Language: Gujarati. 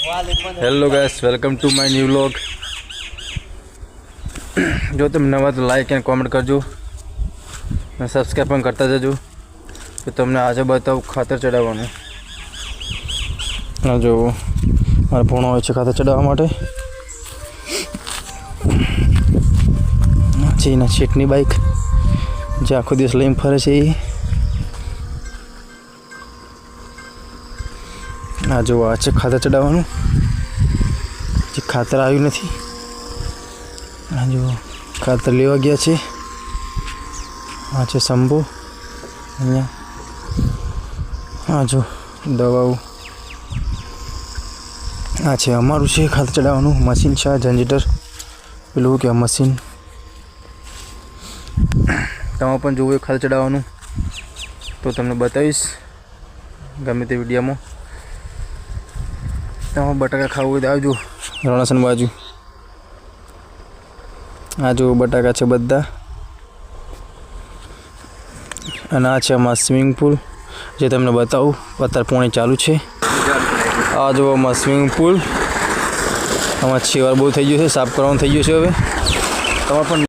Hello guys, welcome to my new vlog. જો તમે નવા તો લાઈક એન્ડ કોમેન્ટ કરજો અને સબસ્ક્રાઈબ પણ કરતા જજો. તો તમને આજે બતાવું ખાતર ચડાવવાનું. જો મારે ભણો હોય છે ખાતર ચડાવવા માટે. છે એના શેઠની બાઇક જે આખો દિવસ લઈને ફરે છે એ. આ જો આ છે ખાતર ચડાવવાનું, જે ખાતર આવ્યું નથી. આ જો ખાતર લેવા ગયા છે. આ છે શંભુ. અહીંયા આ જો દવાઓ. આ છે અમારું છે ખાતર ચડાવવાનું મશીન છે. આ જનરેટર પેલું કે મશીન તમે પણ જોવું ખાતર ચડાવવાનું તો તમને બતાવીશ ગમે તે વિડીયોમાં. તમે બટાકા ખાવું હોય તો આવજો રણાસન બાજુ. આ જો બટાકા છે બધા. અને આ છે અમારું સ્વિમિંગ પુલ જે તમને બતાવું. અત્યારે પાણી ચાલુ છે. આ જો અમારું સ્વિમિંગ પુલ. આમાં છેવાર બહુ થઈ ગયું છે, સાફ કરવાનું થઈ ગયું છે. હવે તમારે પણ